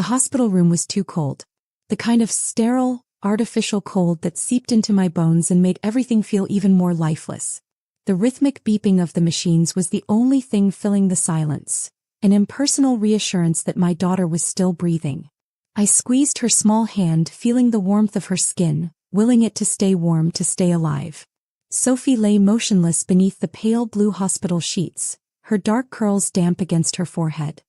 The hospital room was too cold. The kind of sterile, artificial cold that seeped into my bones and made everything feel even more lifeless. The rhythmic beeping of the machines was the only thing filling the silence, an impersonal reassurance that my daughter was still breathing. I squeezed her small hand, feeling the warmth of her skin, willing it to stay warm, to stay alive. Sophie lay motionless beneath the pale blue hospital sheets, her dark curls damp against her forehead.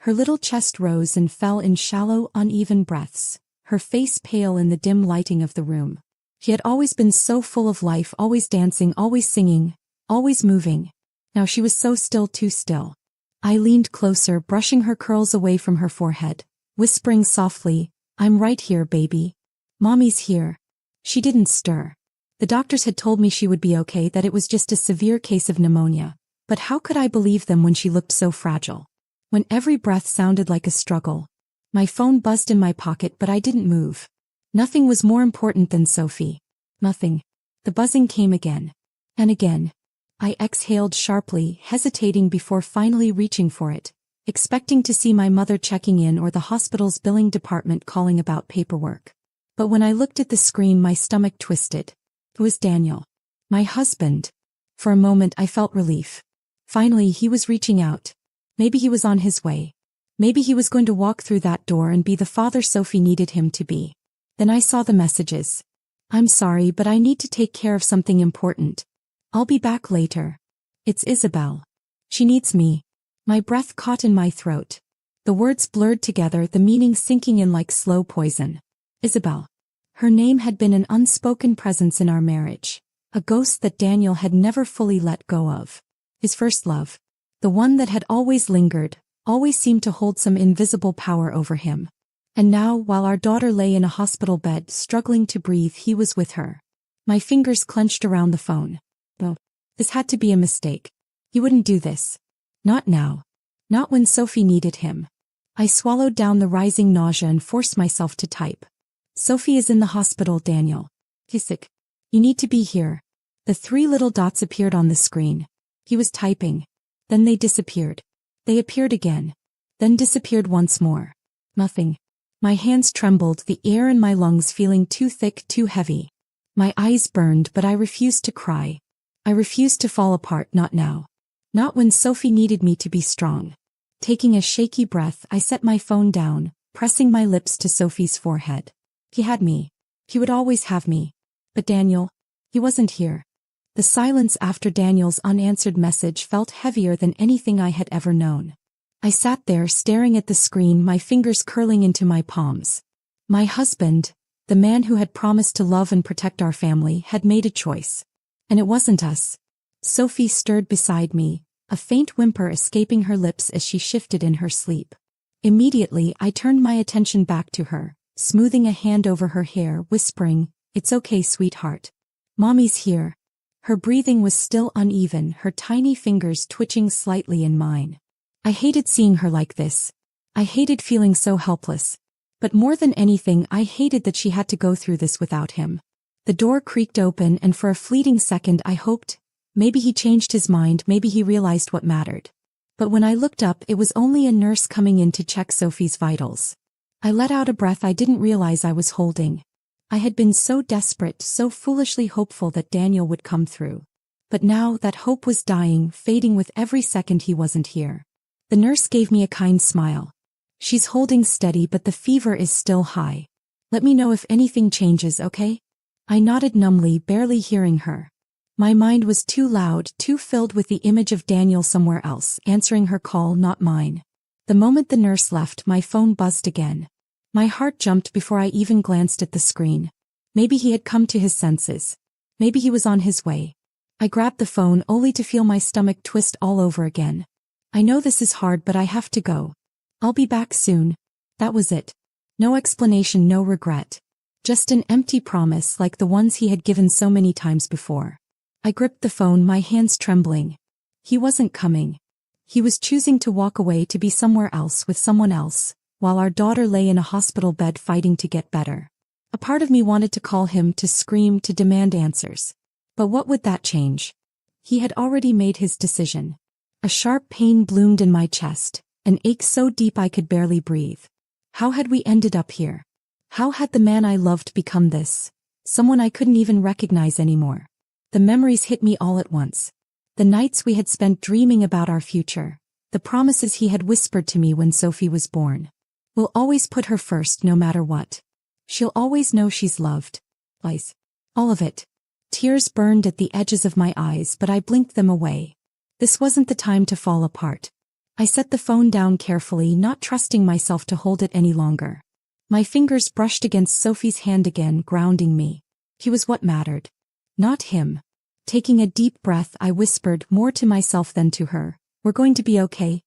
Her little chest rose and fell in shallow, uneven breaths, her face pale in the dim lighting of the room. She had always been so full of life, always dancing, always singing, always moving. Now she was so still, too still. I leaned closer, brushing her curls away from her forehead, whispering softly, "I'm right here, baby. Mommy's here." She didn't stir. The doctors had told me she would be okay, that it was just a severe case of pneumonia. But how could I believe them when she looked so fragile? When every breath sounded like a struggle. My phone buzzed in my pocket, but I didn't move. Nothing was more important than Sophie. Nothing. The buzzing came again. And again. I exhaled sharply, hesitating before finally reaching for it, expecting to see my mother checking in or the hospital's billing department calling about paperwork. But when I looked at the screen, my stomach twisted. It was Daniel. My husband. For a moment I felt relief. Finally he was reaching out. Maybe he was on his way. Maybe he was going to walk through that door and be the father Sophie needed him to be. Then I saw the messages. "I'm sorry, but I need to take care of something important. I'll be back later. It's Isabel. She needs me." My breath caught in my throat. The words blurred together, the meaning sinking in like slow poison. Isabel. Her name had been an unspoken presence in our marriage, a ghost that Daniel had never fully let go of. His first love. The one that had always lingered, always seemed to hold some invisible power over him. And now, while our daughter lay in a hospital bed, struggling to breathe, he was with her. My fingers clenched around the phone. Oh, this had to be a mistake. He wouldn't do this. Not now. Not when Sophie needed him. I swallowed down the rising nausea and forced myself to type. "Sophie is in the hospital, Daniel. He's sick. You need to be here." The 3 little dots appeared on the screen. He was typing. Then they disappeared. They appeared again. Then disappeared once more. Nothing. My hands trembled, the air in my lungs feeling too thick, too heavy. My eyes burned, but I refused to cry. I refused to fall apart, not now. Not when Sophie needed me to be strong. Taking a shaky breath, I set my phone down, pressing my lips to Sophie's forehead. He had me. He would always have me. But Daniel, he wasn't here. The silence after Daniel's unanswered message felt heavier than anything I had ever known. I sat there staring at the screen, my fingers curling into my palms. My husband, the man who had promised to love and protect our family, had made a choice. And it wasn't us. Sophie stirred beside me, a faint whimper escaping her lips as she shifted in her sleep. Immediately I turned my attention back to her, smoothing a hand over her hair, whispering, "It's okay, sweetheart. Mommy's here." Her breathing was still uneven, her tiny fingers twitching slightly in mine. I hated seeing her like this. I hated feeling so helpless. But more than anything, I hated that she had to go through this without him. The door creaked open, and for a fleeting second I hoped, maybe he changed his mind, maybe he realized what mattered. But when I looked up, it was only a nurse coming in to check Sophie's vitals. I let out a breath I didn't realize I was holding. I had been so desperate, so foolishly hopeful that Daniel would come through. But now that hope was dying, fading with every second he wasn't here. The nurse gave me a kind smile. "She's holding steady, but the fever is still high. Let me know if anything changes, okay?" I nodded numbly, barely hearing her. My mind was too loud, too filled with the image of Daniel somewhere else, answering her call, not mine. The moment the nurse left, my phone buzzed again. My heart jumped before I even glanced at the screen. Maybe he had come to his senses. Maybe he was on his way. I grabbed the phone only to feel my stomach twist all over again. "I know this is hard, but I have to go. I'll be back soon." That was it. No explanation, no regret. Just an empty promise like the ones he had given so many times before. I gripped the phone, my hands trembling. He wasn't coming. He was choosing to walk away, to be somewhere else with someone else, while our daughter lay in a hospital bed fighting to get better. A part of me wanted to call him, to scream, to demand answers. But what would that change? He had already made his decision. A sharp pain bloomed in my chest, an ache so deep I could barely breathe. How had we ended up here? How had the man I loved become this? Someone I couldn't even recognize anymore. The memories hit me all at once. The nights we had spent dreaming about our future. The promises he had whispered to me when Sophie was born. We'll always put her first no matter what. She'll always know she's loved. All of it. Tears burned at the edges of my eyes, but I blinked them away. This wasn't the time to fall apart. I set the phone down carefully, not trusting myself to hold it any longer. My fingers brushed against Sophie's hand again, grounding me. He was what mattered. Not him. Taking a deep breath, I whispered, more to myself than to her, "We're going to be okay."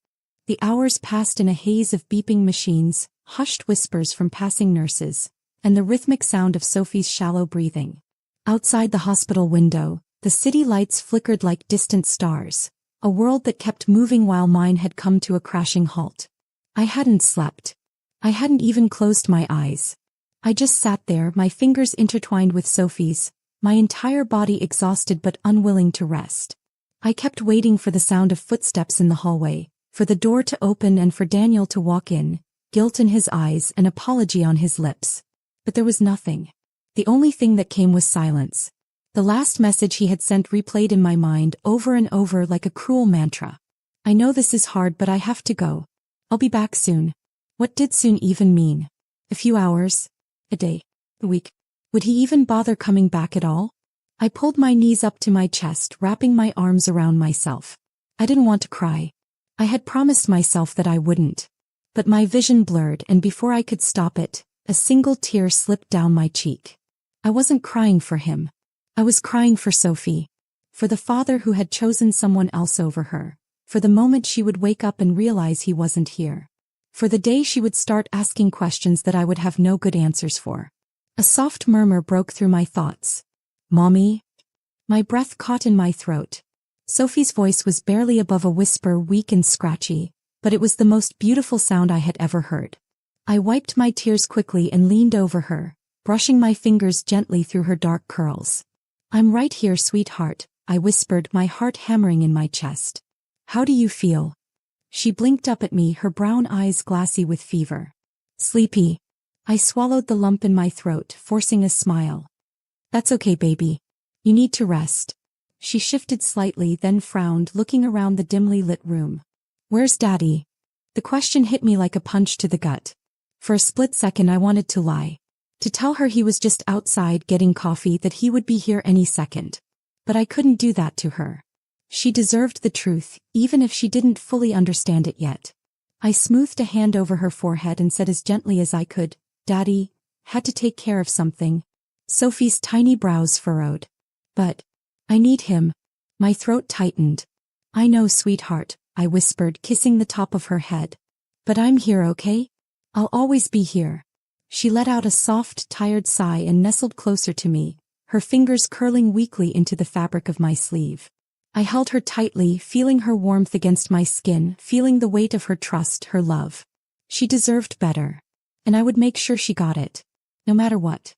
The hours passed in a haze of beeping machines, hushed whispers from passing nurses, and the rhythmic sound of Sophie's shallow breathing. Outside the hospital window, the city lights flickered like distant stars, a world that kept moving while mine had come to a crashing halt. I hadn't slept. I hadn't even closed my eyes. I just sat there, my fingers intertwined with Sophie's, my entire body exhausted but unwilling to rest. I kept waiting for the sound of footsteps in the hallway, for the door to open and for Daniel to walk in, guilt in his eyes, an apology on his lips. But there was nothing. The only thing that came was silence. The last message he had sent replayed in my mind over and over like a cruel mantra. "I know this is hard, but I have to go. I'll be back soon." What did soon even mean? A few hours? A day? A week? Would he even bother coming back at all? I pulled my knees up to my chest, wrapping my arms around myself. I didn't want to cry. I had promised myself that I wouldn't. But my vision blurred, and before I could stop it, a single tear slipped down my cheek. I wasn't crying for him. I was crying for Sophie. For the father who had chosen someone else over her. For the moment she would wake up and realize he wasn't here. For the day she would start asking questions that I would have no good answers for. A soft murmur broke through my thoughts. "Mommy?" My breath caught in my throat. Sophie's voice was barely above a whisper, weak and scratchy, but it was the most beautiful sound I had ever heard. I wiped my tears quickly and leaned over her, brushing my fingers gently through her dark curls. "I'm right here, sweetheart," I whispered, my heart hammering in my chest. "How do you feel?" She blinked up at me, her brown eyes glassy with fever. "Sleepy." I swallowed the lump in my throat, forcing a smile. "That's okay, baby. You need to rest." She shifted slightly, then frowned, looking around the dimly lit room. "Where's Daddy?" The question hit me like a punch to the gut. For a split second I wanted to lie. To tell her he was just outside getting coffee, that he would be here any second. But I couldn't do that to her. She deserved the truth, even if she didn't fully understand it yet. I smoothed a hand over her forehead and said as gently as I could, "Daddy had to take care of something." Sophie's tiny brows furrowed. "But I need him." My throat tightened. "I know, sweetheart," I whispered, kissing the top of her head. "But I'm here, okay? I'll always be here." She let out a soft, tired sigh and nestled closer to me, her fingers curling weakly into the fabric of my sleeve. I held her tightly, feeling her warmth against my skin, feeling the weight of her trust, her love. She deserved better. And I would make sure she got it. No matter what.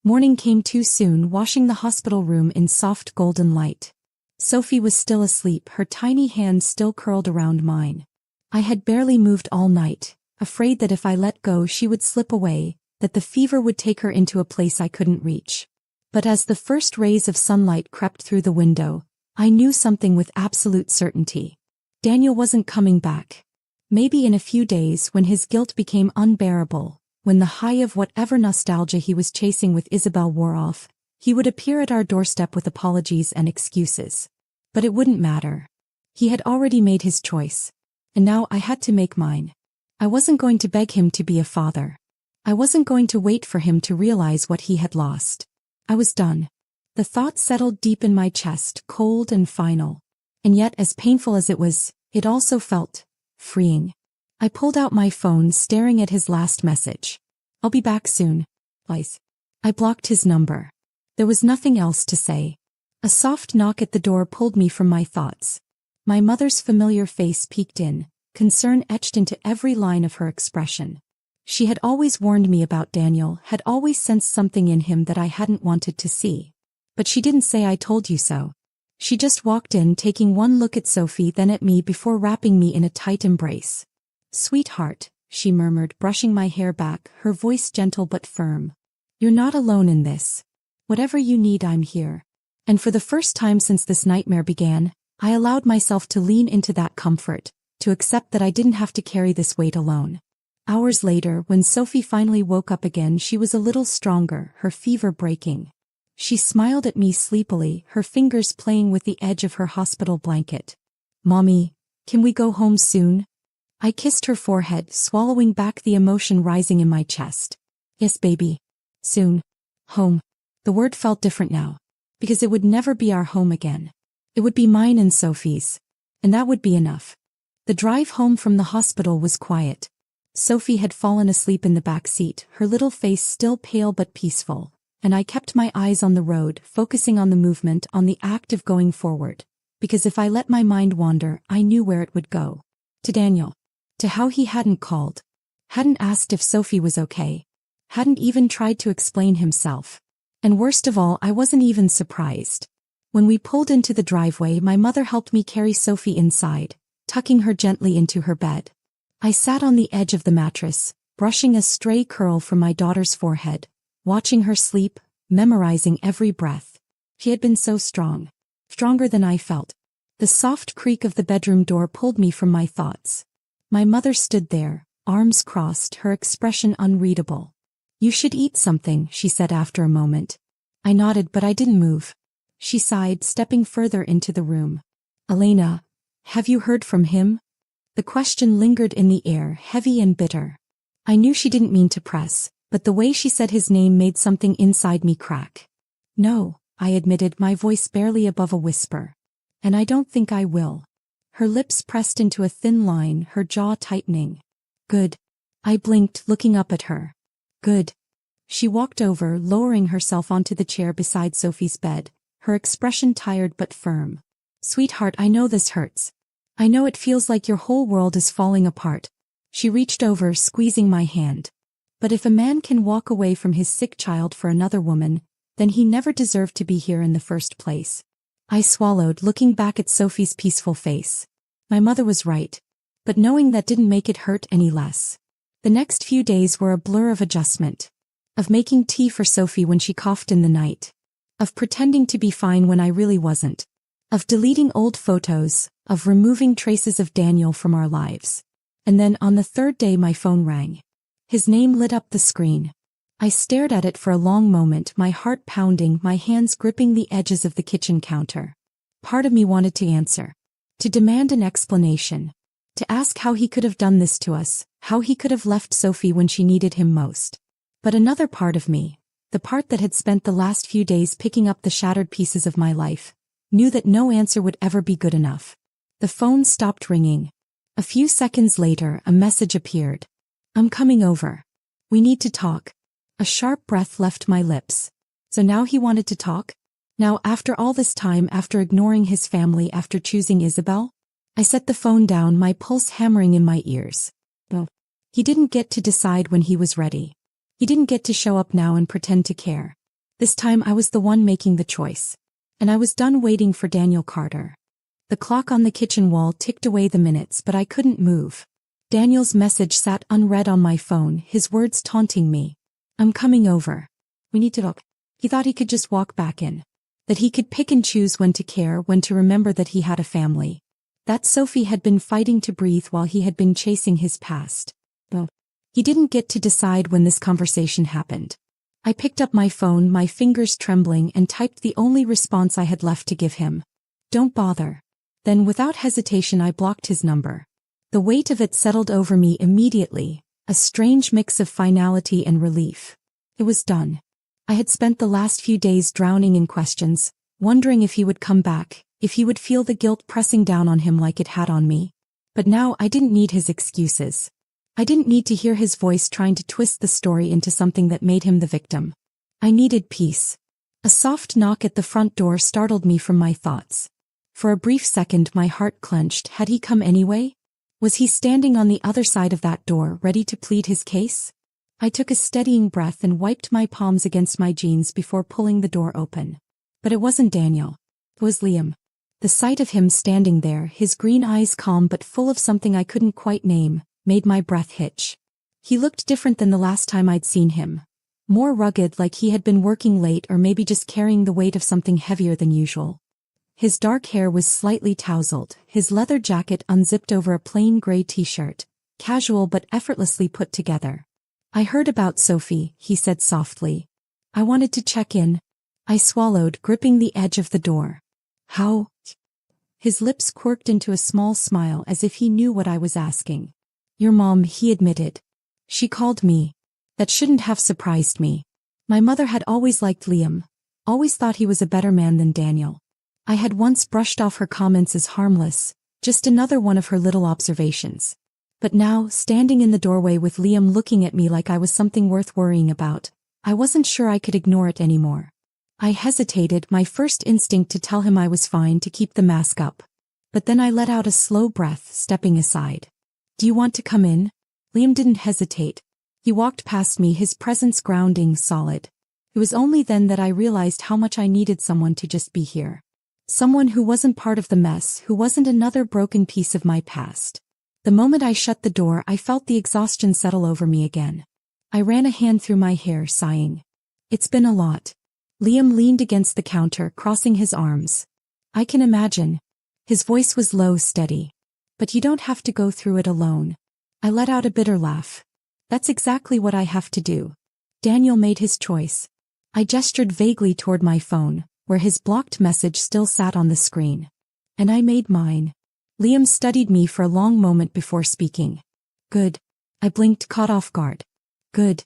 Morning came too soon, washing the hospital room in soft golden light. Sophie was still asleep, her tiny hands still curled around mine. I had barely moved all night, afraid that if I let go she would slip away, that the fever would take her into a place I couldn't reach. But as the first rays of sunlight crept through the window, I knew something with absolute certainty. Daniel wasn't coming back. Maybe in a few days, when his guilt became unbearable, when the high of whatever nostalgia he was chasing with Isabel wore off, he would appear at our doorstep with apologies and excuses. But it wouldn't matter. He had already made his choice. And now I had to make mine. I wasn't going to beg him to be a father. I wasn't going to wait for him to realize what he had lost. I was done. The thought settled deep in my chest, cold and final. And yet, as painful as it was, it also felt freeing. I pulled out my phone, staring at his last message. "I'll be back soon. Please." I blocked his number. There was nothing else to say. A soft knock at the door pulled me from my thoughts. My mother's familiar face peeked in, concern etched into every line of her expression. She had always warned me about Daniel, had always sensed something in him that I hadn't wanted to see. But she didn't say "I told you so." She just walked in, taking one look at Sophie, then at me before wrapping me in a tight embrace. "Sweetheart," she murmured, brushing my hair back, her voice gentle but firm. "You're not alone in this. Whatever you need, I'm here." And for the first time since this nightmare began, I allowed myself to lean into that comfort, to accept that I didn't have to carry this weight alone. Hours later, when Sophie finally woke up again, she was a little stronger, her fever breaking. She smiled at me sleepily, her fingers playing with the edge of her hospital blanket. "Mommy, can we go home soon?" I kissed her forehead, swallowing back the emotion rising in my chest. "Yes, baby. Soon. Home." The word felt different now, because it would never be our home again. It would be mine and Sophie's. And that would be enough. The drive home from the hospital was quiet. Sophie had fallen asleep in the back seat, her little face still pale but peaceful, and I kept my eyes on the road, focusing on the movement, on the act of going forward. Because if I let my mind wander, I knew where it would go. To Daniel. To how he hadn't called. Hadn't asked if Sophie was okay. Hadn't even tried to explain himself. And worst of all, I wasn't even surprised. When we pulled into the driveway, my mother helped me carry Sophie inside, tucking her gently into her bed. I sat on the edge of the mattress, brushing a stray curl from my daughter's forehead, watching her sleep, memorizing every breath. She had been so strong. Stronger than I felt. The soft creak of the bedroom door pulled me from my thoughts. My mother stood there, arms crossed, her expression unreadable. "You should eat something," she said after a moment. I nodded, but I didn't move. She sighed, stepping further into the room. "Elena, have you heard from him?" The question lingered in the air, heavy and bitter. I knew she didn't mean to press, but the way she said his name made something inside me crack. "No," I admitted, my voice barely above a whisper. "And I don't think I will." Her lips pressed into a thin line, her jaw tightening. "Good." I blinked, looking up at her. "Good." She walked over, lowering herself onto the chair beside Sophie's bed, her expression tired but firm. "Sweetheart, I know this hurts. I know it feels like your whole world is falling apart." She reached over, squeezing my hand. "But if a man can walk away from his sick child for another woman, then he never deserved to be here in the first place." I swallowed, looking back at Sophie's peaceful face. My mother was right. But knowing that didn't make it hurt any less. The next few days were a blur of adjustment. Of making tea for Sophie when she coughed in the night. Of pretending to be fine when I really wasn't. Of deleting old photos, of removing traces of Daniel from our lives. And then on the third day my phone rang. His name lit up the screen. I stared at it for a long moment, my heart pounding, my hands gripping the edges of the kitchen counter. Part of me wanted to answer. To demand an explanation. To ask how he could have done this to us, how he could have left Sophie when she needed him most. But another part of me, the part that had spent the last few days picking up the shattered pieces of my life, knew that no answer would ever be good enough. The phone stopped ringing. A few seconds later, a message appeared. "I'm coming over. We need to talk." A sharp breath left my lips. So now he wanted to talk? Now, after all this time, after ignoring his family, after choosing Isabel? I set the phone down, my pulse hammering in my ears. Well, he didn't get to decide when he was ready. He didn't get to show up now and pretend to care. This time I was the one making the choice. And I was done waiting for Daniel Carter. The clock on the kitchen wall ticked away the minutes, but I couldn't move. Daniel's message sat unread on my phone, his words taunting me. "I'm coming over. We need to talk." He thought he could just walk back in. That he could pick and choose when to care, when to remember that he had a family. That Sophie had been fighting to breathe while he had been chasing his past. Well, he didn't get to decide when this conversation happened. I picked up my phone, my fingers trembling, and typed the only response I had left to give him. "Don't bother." Then without hesitation I blocked his number. The weight of it settled over me immediately, a strange mix of finality and relief. It was done. I had spent the last few days drowning in questions, wondering if he would come back, if he would feel the guilt pressing down on him like it had on me. But now I didn't need his excuses. I didn't need to hear his voice trying to twist the story into something that made him the victim. I needed peace. A soft knock at the front door startled me from my thoughts. For a brief second my heart clenched. Had he come anyway? Was he standing on the other side of that door, ready to plead his case? I took a steadying breath and wiped my palms against my jeans before pulling the door open. But it wasn't Daniel. It was Liam. The sight of him standing there, his green eyes calm but full of something I couldn't quite name, made my breath hitch. He looked different than the last time I'd seen him. More rugged, like he had been working late or maybe just carrying the weight of something heavier than usual. His dark hair was slightly tousled, his leather jacket unzipped over a plain gray t-shirt, casual but effortlessly put together. "I heard about Sophie," he said softly. "I wanted to check in." I swallowed, gripping the edge of the door. "How?" His lips quirked into a small smile as if he knew what I was asking. "Your mom," he admitted. "She called me." That shouldn't have surprised me. My mother had always liked Liam, always thought he was a better man than Daniel. I had once brushed off her comments as harmless, just another one of her little observations. But now, standing in the doorway with Liam looking at me like I was something worth worrying about, I wasn't sure I could ignore it anymore. I hesitated, my first instinct to tell him I was fine, to keep the mask up. But then I let out a slow breath, stepping aside. "Do you want to come in?" Liam didn't hesitate. He walked past me, his presence grounding, solid. It was only then that I realized how much I needed someone to just be here. Someone who wasn't part of the mess, who wasn't another broken piece of my past. The moment I shut the door, I felt the exhaustion settle over me again. I ran a hand through my hair, sighing. "It's been a lot." Liam leaned against the counter, crossing his arms. "I can imagine." His voice was low, steady. "But you don't have to go through it alone." I let out a bitter laugh. "That's exactly what I have to do." Daniel made his choice. I gestured vaguely toward my phone, where his blocked message still sat on the screen. "And I made mine." Liam studied me for a long moment before speaking. "Good." I blinked, caught off guard. "Good."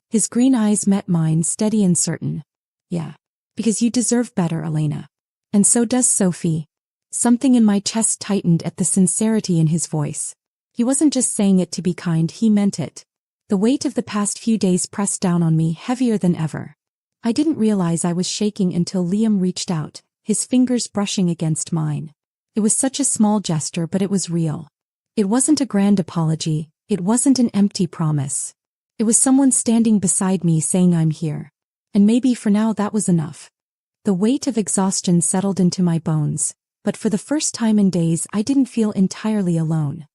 His green eyes met mine, steady and certain. "Yeah. Because you deserve better, Elena. And so does Sophie." Something in my chest tightened at the sincerity in his voice. He wasn't just saying it to be kind, he meant it. The weight of the past few days pressed down on me, heavier than ever. I didn't realize I was shaking until Liam reached out, his fingers brushing against mine. It was such a small gesture, but it was real. It wasn't a grand apology, it wasn't an empty promise. It was someone standing beside me saying I'm here. And maybe for now that was enough. The weight of exhaustion settled into my bones, but for the first time in days I didn't feel entirely alone.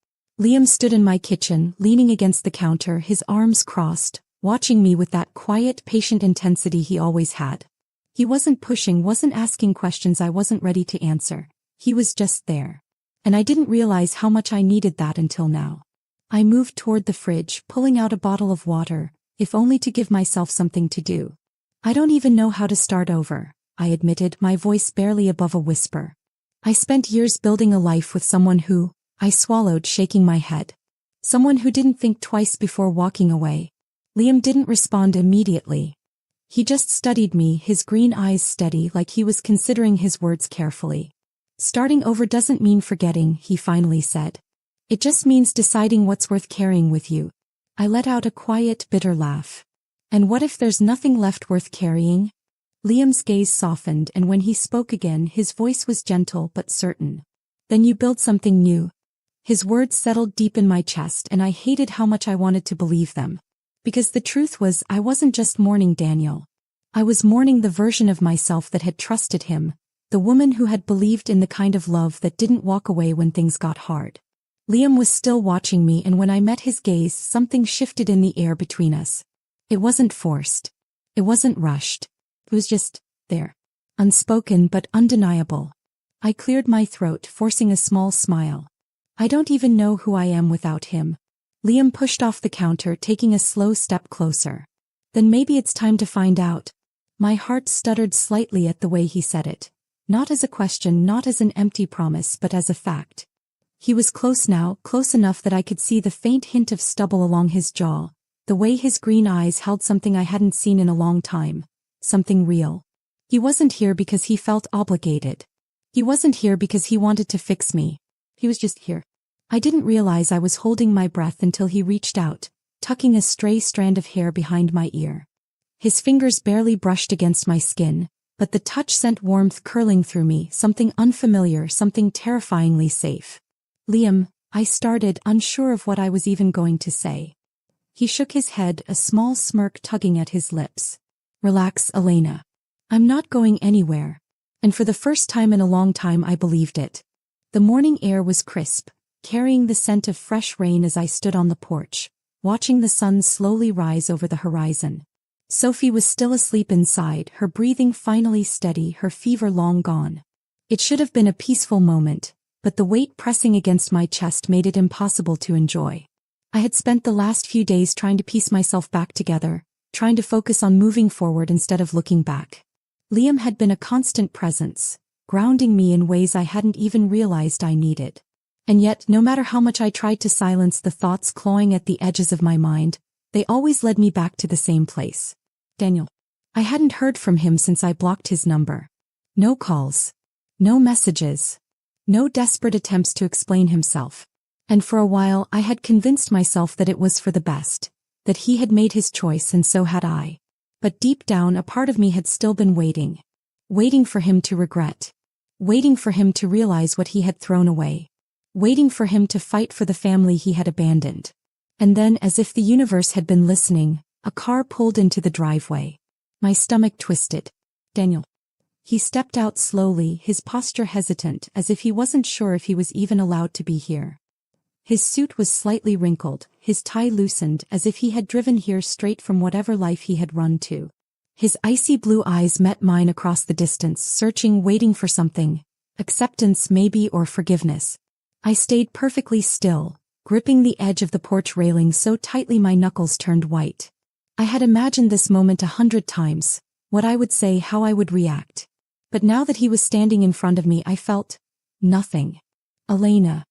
Liam stood in my kitchen, leaning against the counter, his arms crossed, watching me with that quiet, patient intensity he always had. He wasn't pushing, wasn't asking questions I wasn't ready to answer. He was just there. And I didn't realize how much I needed that until now. I moved toward the fridge, pulling out a bottle of water, if only to give myself something to do. "I don't even know how to start over," I admitted, my voice barely above a whisper. "I spent years building a life with someone who..." I swallowed, shaking my head. "Someone who didn't think twice before walking away." Liam didn't respond immediately. He just studied me, his green eyes steady, like he was considering his words carefully. "Starting over doesn't mean forgetting," he finally said. "It just means deciding what's worth carrying with you." I let out a quiet, bitter laugh. "And what if there's nothing left worth carrying?" Liam's gaze softened, and when he spoke again, his voice was gentle but certain. "Then you build something new." His words settled deep in my chest, and I hated how much I wanted to believe them. Because the truth was, I wasn't just mourning Daniel. I was mourning the version of myself that had trusted him, the woman who had believed in the kind of love that didn't walk away when things got hard. Liam was still watching me, and when I met his gaze, something shifted in the air between us. It wasn't forced. It wasn't rushed. It was just there. Unspoken but undeniable. I cleared my throat, forcing a small smile. "I don't even know who I am without him." Liam pushed off the counter, taking a slow step closer. "Then maybe it's time to find out." My heart stuttered slightly at the way he said it. Not as a question, not as an empty promise, but as a fact. He was close now, close enough that I could see the faint hint of stubble along his jaw, the way his green eyes held something I hadn't seen in a long time, something real. He wasn't here because he felt obligated. He wasn't here because he wanted to fix me. He was just here. I didn't realize I was holding my breath until he reached out, tucking a stray strand of hair behind my ear. His fingers barely brushed against my skin, but the touch sent warmth curling through me, something unfamiliar, something terrifyingly safe. "Liam," I started, unsure of what I was even going to say. He shook his head, a small smirk tugging at his lips. "Relax, Elena. I'm not going anywhere." And for the first time in a long time I believed it. The morning air was crisp, carrying the scent of fresh rain as I stood on the porch, watching the sun slowly rise over the horizon. Sophie was still asleep inside, her breathing finally steady, her fever long gone. It should have been a peaceful moment, but the weight pressing against my chest made it impossible to enjoy. I had spent the last few days trying to piece myself back together, trying to focus on moving forward instead of looking back. Liam had been a constant presence, grounding me in ways I hadn't even realized I needed. And yet, no matter how much I tried to silence the thoughts clawing at the edges of my mind, they always led me back to the same place. Daniel. I hadn't heard from him since I blocked his number. No calls. No messages. No desperate attempts to explain himself. And for a while I had convinced myself that it was for the best, that he had made his choice and so had I. But deep down a part of me had still been waiting. Waiting for him to regret. Waiting for him to realize what he had thrown away. Waiting for him to fight for the family he had abandoned. And then, as if the universe had been listening, a car pulled into the driveway. My stomach twisted. Daniel. He stepped out slowly, his posture hesitant, as if he wasn't sure if he was even allowed to be here. His suit was slightly wrinkled, his tie loosened, as if he had driven here straight from whatever life he had run to. His icy blue eyes met mine across the distance, searching, waiting for something. Acceptance maybe, or forgiveness. I stayed perfectly still, gripping the edge of the porch railing so tightly my knuckles turned white. I had imagined this moment 100 times, what I would say, how I would react. But now that he was standing in front of me, I felt nothing. Elena.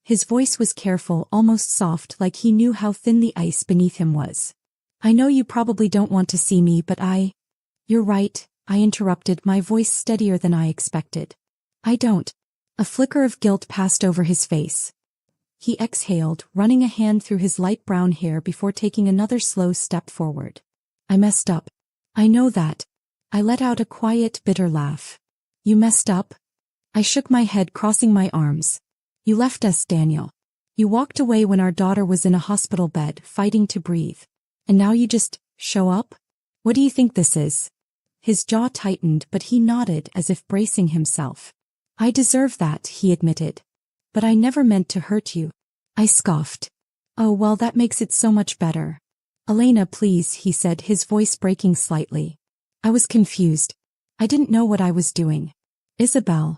His voice was careful, almost soft, like he knew how thin the ice beneath him was. I know you probably don't want to see me, but You're right, I interrupted, my voice steadier than I expected. I don't. A flicker of guilt passed over his face. He exhaled, running a hand through his light brown hair before taking another slow step forward. I messed up. I know that. I let out a quiet, bitter laugh. You messed up? I shook my head, crossing my arms. You left us, Daniel. You walked away when our daughter was in a hospital bed, fighting to breathe. And now you just show up? What do you think this is? His jaw tightened, but he nodded as if bracing himself. I deserve that, he admitted. But I never meant to hurt you. I scoffed. Oh well, that makes it so much better. Elena, please, he said, his voice breaking slightly. I was confused. I didn't know what I was doing. Isabel.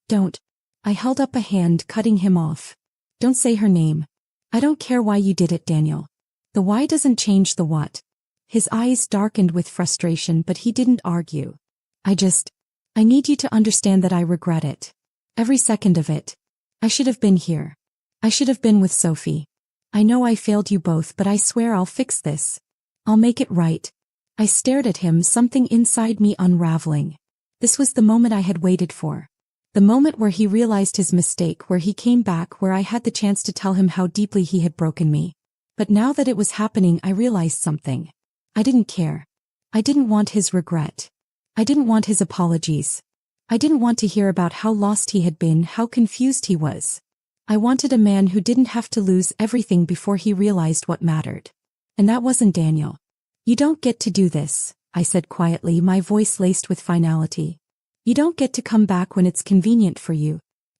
Don't. I held up a hand, cutting him off. Don't say her name. I don't care why you did it, Daniel. The why doesn't change the what. His eyes darkened with frustration, but he didn't argue. I need you to understand that I regret it. Every second of it. I should have been here. I should have been with Sophie. I know I failed you both, but I swear I'll fix this. I'll make it right. I stared at him, something inside me unraveling. This was the moment I had waited for. The moment where he realized his mistake, where he came back, where I had the chance to tell him how deeply he had broken me. But now that it was happening, I realized something. I didn't care. I didn't want his regret. I didn't want his apologies. I didn't want to hear about how lost he had been, how confused he was. I wanted a man who didn't have to lose everything before he realized what mattered. And that wasn't Daniel. You don't get to do this, I said quietly, my voice laced with finality. You don't get to come back when it's convenient for you.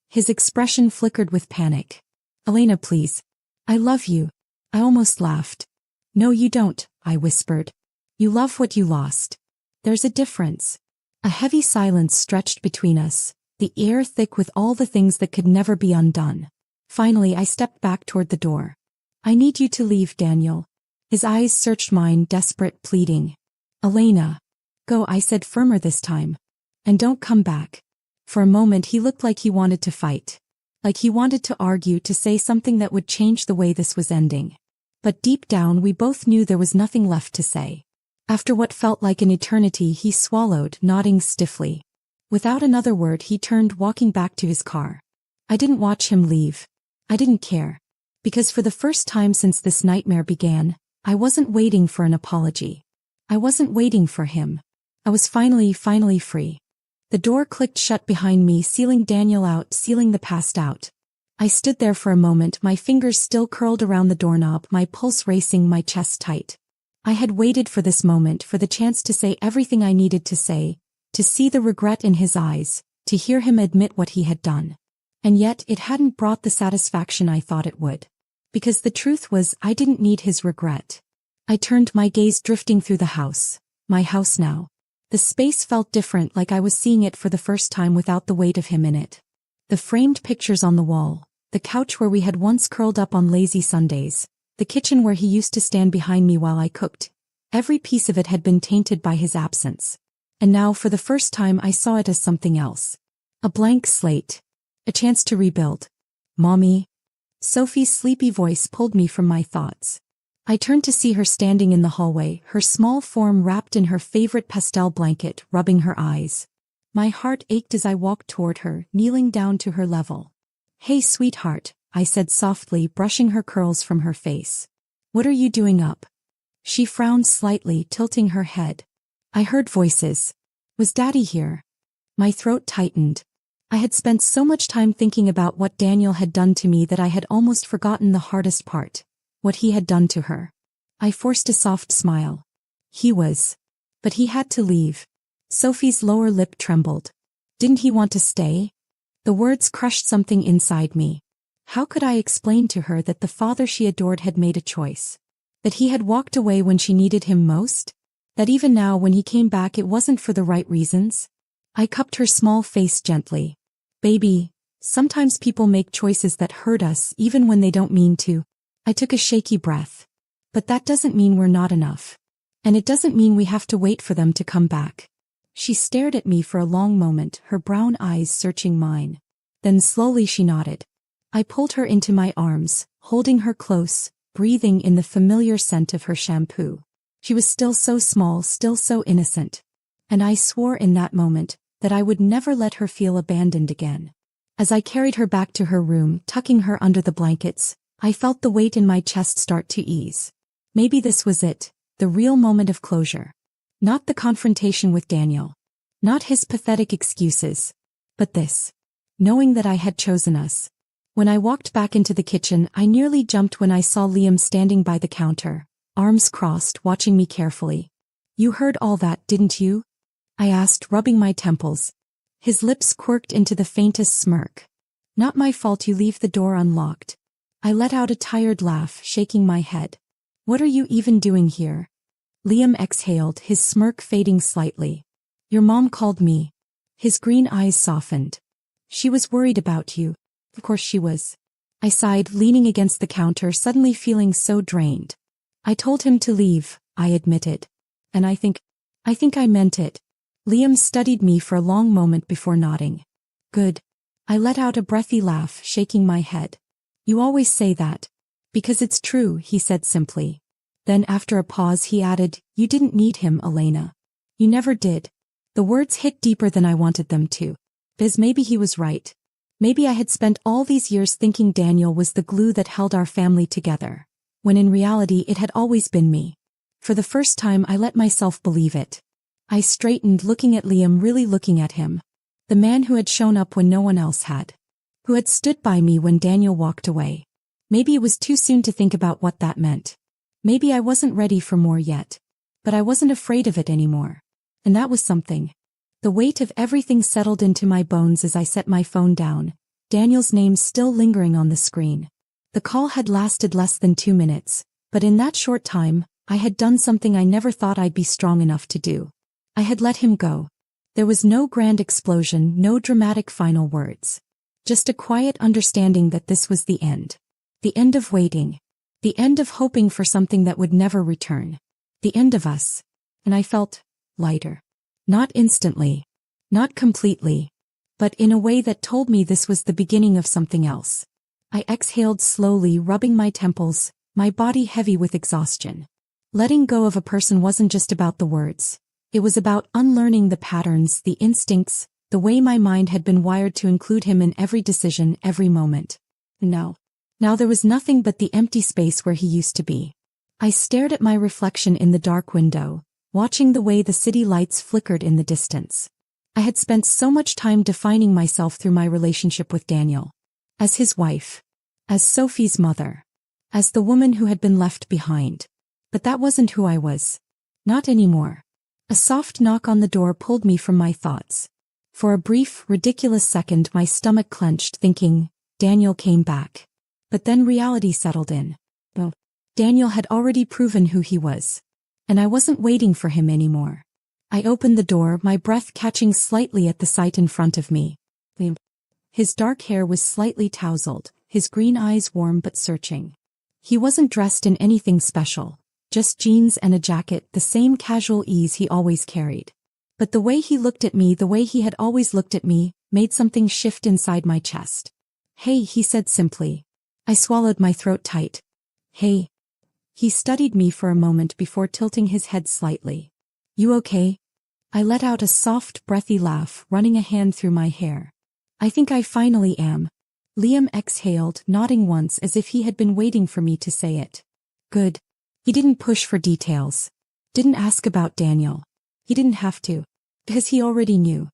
His expression flickered with panic. Elena, please. I love you. I almost laughed. No, you don't, I whispered. You love what you lost. There's a difference. A heavy silence stretched between us, the air thick with all the things that could never be undone. Finally, I stepped back toward the door. I need you to leave, Daniel. His eyes searched mine, desperate, pleading. Elena. Go, I said, firmer this time. And don't come back. For a moment he looked like he wanted to fight. Like he wanted to argue, to say something that would change the way this was ending. But deep down we both knew there was nothing left to say. After what felt like an eternity, he swallowed, nodding stiffly. Without another word he turned, walking back to his car. I didn't watch him leave. I didn't care. Because for the first time since this nightmare began, I wasn't waiting for an apology. I wasn't waiting for him. I was finally free. The door clicked shut behind me, sealing Daniel out, sealing the past out. I stood there for a moment, my fingers still curled around the doorknob, my pulse racing, my chest tight. I had waited for this moment, for the chance to say everything I needed to say, to see the regret in his eyes, to hear him admit what he had done. And yet it hadn't brought the satisfaction I thought it would. Because the truth was, I didn't need his regret. I turned my gaze drifting through the house. My house now. The space felt different, like I was seeing it for the first time without the weight of him in it. The framed pictures on the wall, the couch where we had once curled up on lazy Sundays, the kitchen where he used to stand behind me while I cooked. Every piece of it had been tainted by his absence. And now, for the first time, I saw it as something else. A blank slate. A chance to rebuild. Mommy. Sophie's sleepy voice pulled me from my thoughts. I turned to see her standing in the hallway, her small form wrapped in her favorite pastel blanket, rubbing her eyes. My heart ached as I walked toward her, kneeling down to her level. "Hey, sweetheart," I said softly, brushing her curls from her face. "What are you doing up?" She frowned slightly, tilting her head. I heard voices. Was Daddy here? My throat tightened. I had spent so much time thinking about what Daniel had done to me that I had almost forgotten the hardest part. What he had done to her. I forced a soft smile. But he had to leave. Sophie's lower lip trembled. Didn't he want to stay? The words crushed something inside me. How could I explain to her that the father she adored had made a choice? That he had walked away when she needed him most? That even now when he came back it wasn't for the right reasons? I cupped her small face gently. "Baby, sometimes people make choices that hurt us even when they don't mean to." I took a shaky breath. "But that doesn't mean we're not enough. And it doesn't mean we have to wait for them to come back." She stared at me for a long moment, her brown eyes searching mine. Then slowly she nodded. I pulled her into my arms, holding her close, breathing in the familiar scent of her shampoo. She was still so small, still so innocent. And I swore in that moment that I would never let her feel abandoned again. As I carried her back to her room, tucking her under the blankets, I felt the weight in my chest start to ease. Maybe this was it, the real moment of closure. Not the confrontation with Daniel. Not his pathetic excuses. But this. Knowing that I had chosen us. When I walked back into the kitchen, I nearly jumped when I saw Liam standing by the counter, arms crossed, watching me carefully. "You heard all that, didn't you?" I asked, rubbing my temples. His lips quirked into the faintest smirk. "Not my fault you leave the door unlocked." I let out a tired laugh, shaking my head. "What are you even doing here?" Liam exhaled, his smirk fading slightly. "Your mom called me." His green eyes softened. "She was worried about you." "Of course she was." I sighed, leaning against the counter, suddenly feeling so drained. "I told him to leave," I admitted. "And I think I meant it." Liam studied me for a long moment before nodding. "Good." I let out a breathy laugh, shaking my head. "You always say that." "Because it's true," he said simply. Then after a pause he added, "You didn't need him, Elena. You never did." The words hit deeper than I wanted them to. Because maybe he was right. Maybe I had spent all these years thinking Daniel was the glue that held our family together, when in reality it had always been me. For the first time I let myself believe it. I straightened, looking at Liam, really looking at him. The man who had shown up when no one else had. Who had stood by me when Daniel walked away. Maybe it was too soon to think about what that meant. Maybe I wasn't ready for more yet. But I wasn't afraid of it anymore. And that was something. The weight of everything settled into my bones as I set my phone down, Daniel's name still lingering on the screen. The call had lasted less than 2 minutes, but in that short time, I had done something I never thought I'd be strong enough to do. I had let him go. There was no grand explosion, no dramatic final words. Just a quiet understanding that this was the end. The end of waiting. The end of hoping for something that would never return. The end of us. And I felt lighter. Not instantly. Not completely. But in a way that told me this was the beginning of something else. I exhaled slowly, rubbing my temples, my body heavy with exhaustion. Letting go of a person wasn't just about the words. It was about unlearning the patterns, the instincts, the way my mind had been wired to include him in every decision, every moment. No. Now there was nothing but the empty space where he used to be. I stared at my reflection in the dark window, watching the way the city lights flickered in the distance. I had spent so much time defining myself through my relationship with Daniel. As his wife. As Sophie's mother. As the woman who had been left behind. But that wasn't who I was. Not anymore. A soft knock on the door pulled me from my thoughts. For a brief, ridiculous second my stomach clenched, thinking, Daniel came back. But then reality settled in. Oh, Daniel had already proven who he was. And I wasn't waiting for him anymore. I opened the door, my breath catching slightly at the sight in front of me. His dark hair was slightly tousled, his green eyes warm but searching. He wasn't dressed in anything special, just jeans and a jacket, the same casual ease he always carried. But the way he looked at me, the way he had always looked at me, made something shift inside my chest. Hey, he said simply. I swallowed, my throat tight. Hey. He studied me for a moment before tilting his head slightly. You okay? I let out a soft, breathy laugh, running a hand through my hair. I think I finally am. Liam exhaled, nodding once as if he had been waiting for me to say it. Good. He didn't push for details. Didn't ask about Daniel. He didn't have to. Because he already knew.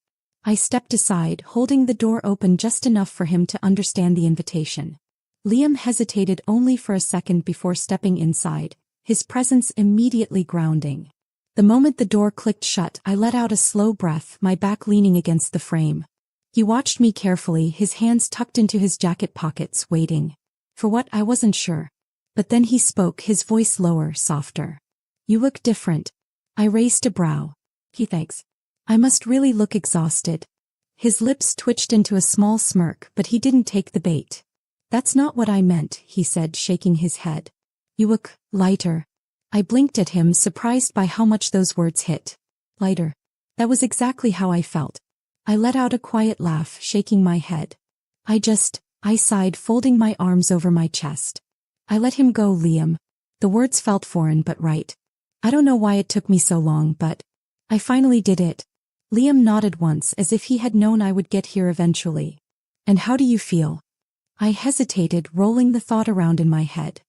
I stepped aside, holding the door open just enough for him to understand the invitation. Liam hesitated only for a second before stepping inside, his presence immediately grounding. The moment the door clicked shut, I let out a slow breath, my back leaning against the frame. He watched me carefully, his hands tucked into his jacket pockets, waiting. For what, I wasn't sure. But then he spoke, his voice lower, softer. You look different. I raised a brow. Thanks. I must really look exhausted. His lips twitched into a small smirk, but he didn't take the bait. That's not what I meant, he said, shaking his head. You look lighter. I blinked at him, surprised by how much those words hit. Lighter. That was exactly how I felt. I let out a quiet laugh, shaking my head. I sighed, folding my arms over my chest. I let him go, Liam. The words felt foreign but right. I don't know why it took me so long, but I finally did it. Liam nodded once as if he had known I would get here eventually. And how do you feel? I hesitated, rolling the thought around in my head.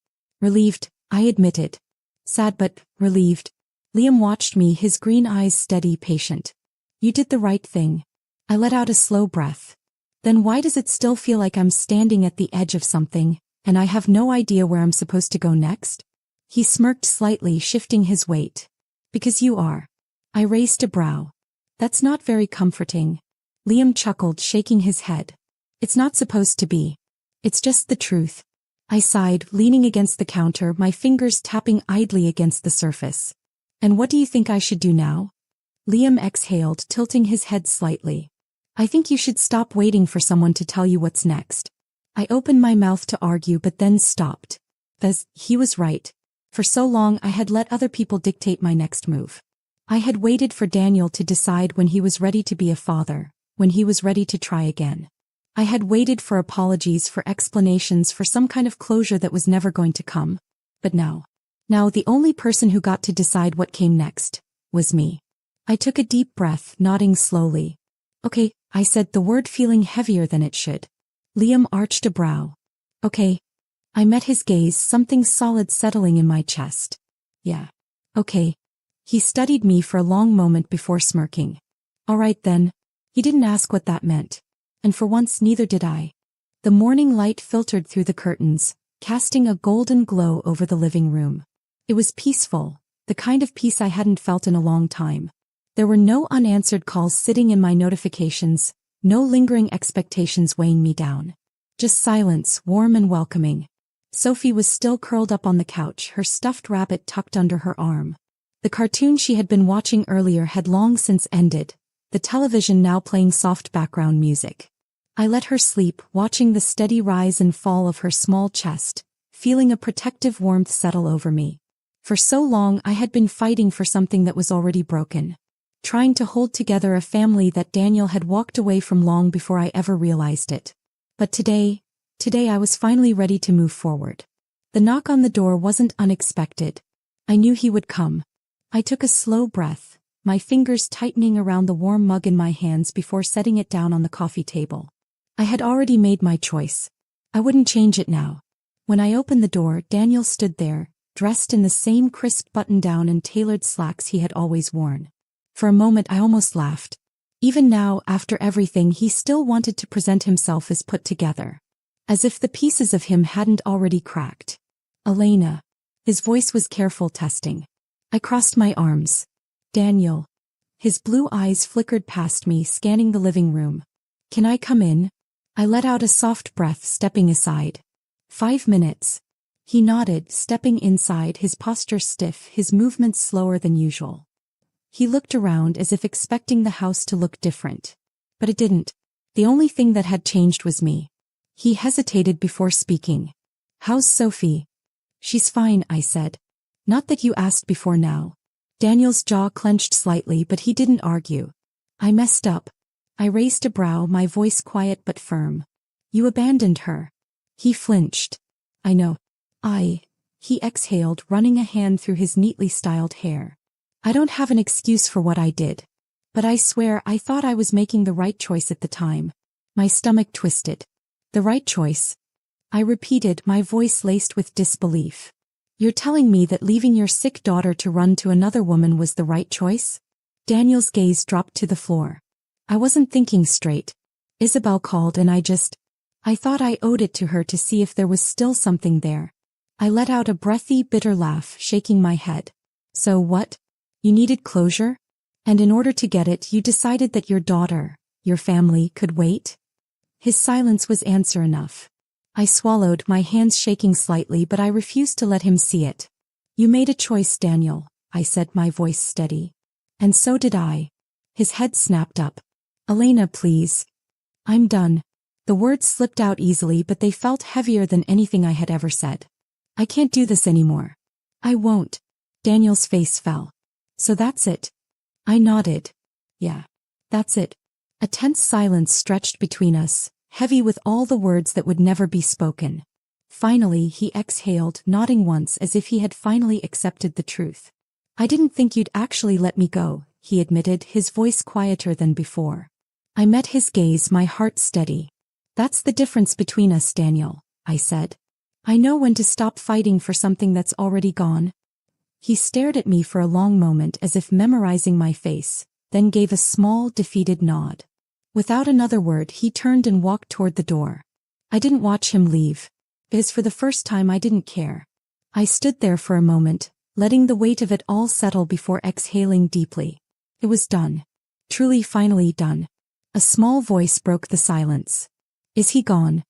Relieved, I admitted. Sad but relieved. Liam watched me, his green eyes steady, patient. You did the right thing. I let out a slow breath. Then why does it still feel like I'm standing at the edge of something, and I have no idea where I'm supposed to go next? He smirked slightly, shifting his weight. Because you are. I raised a brow. That's not very comforting. Liam chuckled, shaking his head. It's not supposed to be. It's just the truth. I sighed, leaning against the counter, my fingers tapping idly against the surface. And what do you think I should do now? Liam exhaled, tilting his head slightly. I think you should stop waiting for someone to tell you what's next. I opened my mouth to argue but then stopped. As he was right. For so long I had let other people dictate my next move. I had waited for Daniel to decide when he was ready to be a father, when he was ready to try again. I had waited for apologies, for explanations, for some kind of closure that was never going to come. But now the only person who got to decide what came next was me. I took a deep breath, nodding slowly. Okay, I said, the word feeling heavier than it should. Liam arched a brow. Okay. I met his gaze, something solid settling in my chest. Yeah. Okay. He studied me for a long moment before smirking. All right then. He didn't ask what that meant. And for once neither did I. The morning light filtered through the curtains, casting a golden glow over the living room. It was peaceful, the kind of peace I hadn't felt in a long time. There were no unanswered calls sitting in my notifications, no lingering expectations weighing me down. Just silence, warm and welcoming. Sophie was still curled up on the couch, her stuffed rabbit tucked under her arm. The cartoon she had been watching earlier had long since ended, the television now playing soft background music. I let her sleep, watching the steady rise and fall of her small chest, feeling a protective warmth settle over me. For so long I had been fighting for something that was already broken. Trying to hold together a family that Daniel had walked away from long before I ever realized it. But today I was finally ready to move forward. The knock on the door wasn't unexpected. I knew he would come. I took a slow breath, my fingers tightening around the warm mug in my hands before setting it down on the coffee table. I had already made my choice. I wouldn't change it now. When I opened the door, Daniel stood there, dressed in the same crisp button-down and tailored slacks he had always worn. For a moment I almost laughed. Even now, after everything, he still wanted to present himself as put together. As if the pieces of him hadn't already cracked. Elena. His voice was careful, testing. I crossed my arms. Daniel. His blue eyes flickered past me, scanning the living room. "Can I come in?" I let out a soft breath, stepping aside. 5 minutes. He nodded, stepping inside, his posture stiff, his movements slower than usual. He looked around as if expecting the house to look different. But it didn't. The only thing that had changed was me. He hesitated before speaking. "How's Sophie?" "She's fine," I said. "Not that you asked before now." Daniel's jaw clenched slightly, but he didn't argue. "I messed up." I raised a brow, my voice quiet but firm. "You abandoned her." He flinched. "I know." He exhaled, running a hand through his neatly styled hair. "I don't have an excuse for what I did. But I swear I thought I was making the right choice at the time." My stomach twisted. "The right choice?" I repeated, my voice laced with disbelief. "You're telling me that leaving your sick daughter to run to another woman was the right choice?" Daniel's gaze dropped to the floor. I wasn't thinking straight. Isabel called and I thought I owed it to her to see if there was still something there. I let out a breathy, bitter laugh, shaking my head. "So what? You needed closure? And in order to get it, you decided that your daughter, your family, could wait?" His silence was answer enough. I swallowed, my hands shaking slightly, but I refused to let him see it. "You made a choice, Daniel," I said, my voice steady. "And so did I." His head snapped up. "Elena, please." "I'm done." The words slipped out easily, but they felt heavier than anything I had ever said. "I can't do this anymore." "I won't." Daniel's face fell. "So that's it?" I nodded. "Yeah. That's it." A tense silence stretched between us, heavy with all the words that would never be spoken. Finally, he exhaled, nodding once as if he had finally accepted the truth. "I didn't think you'd actually let me go," he admitted, his voice quieter than before. I met his gaze, my heart steady. "That's the difference between us, Daniel," I said. "I know when to stop fighting for something that's already gone." He stared at me for a long moment as if memorizing my face, then gave a small, defeated nod. Without another word, he turned and walked toward the door. I didn't watch him leave. Because for the first time I didn't care. I stood there for a moment, letting the weight of it all settle before exhaling deeply. It was done. Truly, finally done. A small voice broke the silence. "Is he gone?"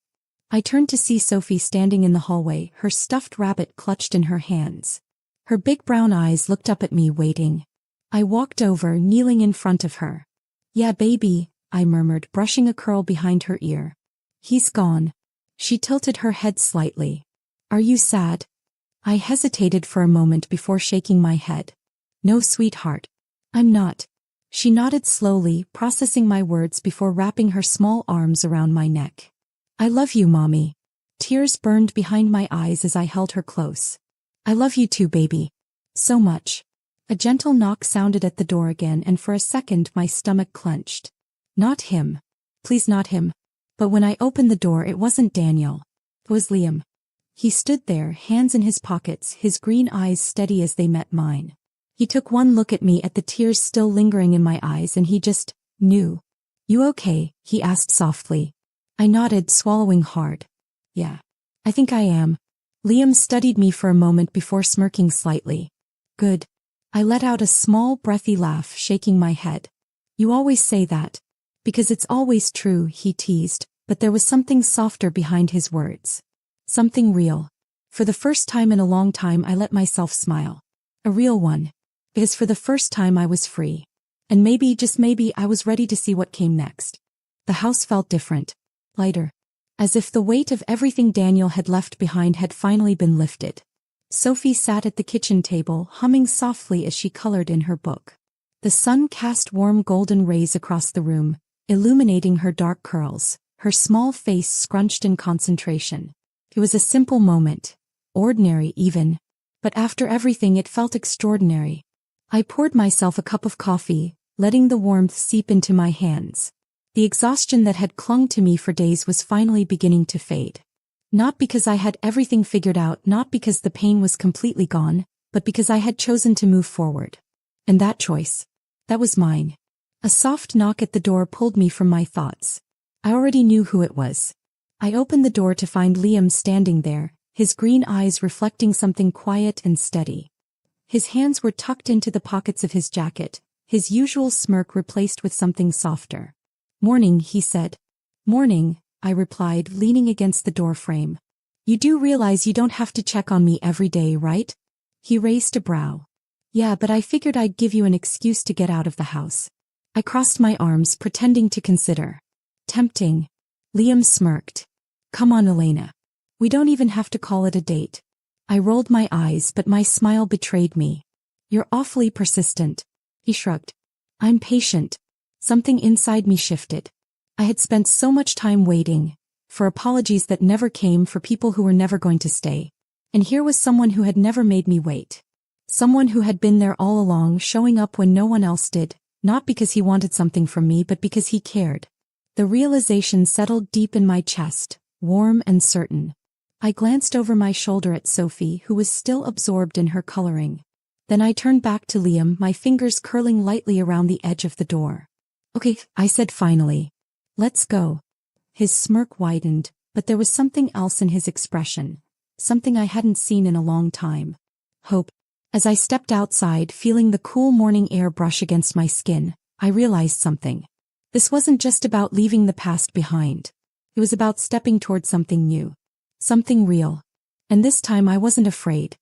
I turned to see Sophie standing in the hallway, her stuffed rabbit clutched in her hands. Her big brown eyes looked up at me, waiting. I walked over, kneeling in front of her. "Yeah, baby," I murmured, brushing a curl behind her ear. "He's gone." She tilted her head slightly. "Are you sad?" I hesitated for a moment before shaking my head. "No, sweetheart. I'm not." She nodded slowly, processing my words before wrapping her small arms around my neck. "I love you, Mommy." Tears burned behind my eyes as I held her close. "I love you too, baby. So much." A gentle knock sounded at the door again, and for a second my stomach clenched. Not him. Please, not him. But when I opened the door, it wasn't Daniel. It was Liam. He stood there, hands in his pockets, his green eyes steady as they met mine. He took one look at me, at the tears still lingering in my eyes, and he just knew. "You okay?" he asked softly. I nodded, swallowing hard. "Yeah. I think I am." Liam studied me for a moment before smirking slightly. "Good." I let out a small, breathy laugh, shaking my head. "You always say that." "Because it's always true," he teased, but there was something softer behind his words. Something real. For the first time in a long time, I let myself smile. A real one. Because for the first time I was free. And maybe, just maybe, I was ready to see what came next. The house felt different. Lighter. As if the weight of everything Daniel had left behind had finally been lifted. Sophie sat at the kitchen table, humming softly as she colored in her book. The sun cast warm golden rays across the room, illuminating her dark curls, her small face scrunched in concentration. It was a simple moment. Ordinary, even. But after everything, it felt extraordinary. I poured myself a cup of coffee, letting the warmth seep into my hands. The exhaustion that had clung to me for days was finally beginning to fade. Not because I had everything figured out, not because the pain was completely gone, but because I had chosen to move forward. And that choice, that was mine. A soft knock at the door pulled me from my thoughts. I already knew who it was. I opened the door to find Liam standing there, his green eyes reflecting something quiet and steady. His hands were tucked into the pockets of his jacket, his usual smirk replaced with something softer. "Morning," he said. "Morning," I replied, leaning against the door frame. "You do realize you don't have to check on me every day, right?" He raised a brow. "Yeah, but I figured I'd give you an excuse to get out of the house." I crossed my arms, pretending to consider. "Tempting." Liam smirked. "Come on, Elena. We don't even have to call it a date." I rolled my eyes, but my smile betrayed me. "You're awfully persistent." He shrugged. "I'm patient." Something inside me shifted. I had spent so much time waiting, for apologies that never came, for people who were never going to stay. And here was someone who had never made me wait. Someone who had been there all along, showing up when no one else did, not because he wanted something from me but because he cared. The realization settled deep in my chest, warm and certain. I glanced over my shoulder at Sophie, who was still absorbed in her coloring. Then I turned back to Liam, my fingers curling lightly around the edge of the door. "Okay," I said finally. "Let's go." His smirk widened, but there was something else in his expression, something I hadn't seen in a long time. Hope. As I stepped outside, feeling the cool morning air brush against my skin, I realized something. This wasn't just about leaving the past behind. It was about stepping toward something new. Something real. And this time I wasn't afraid.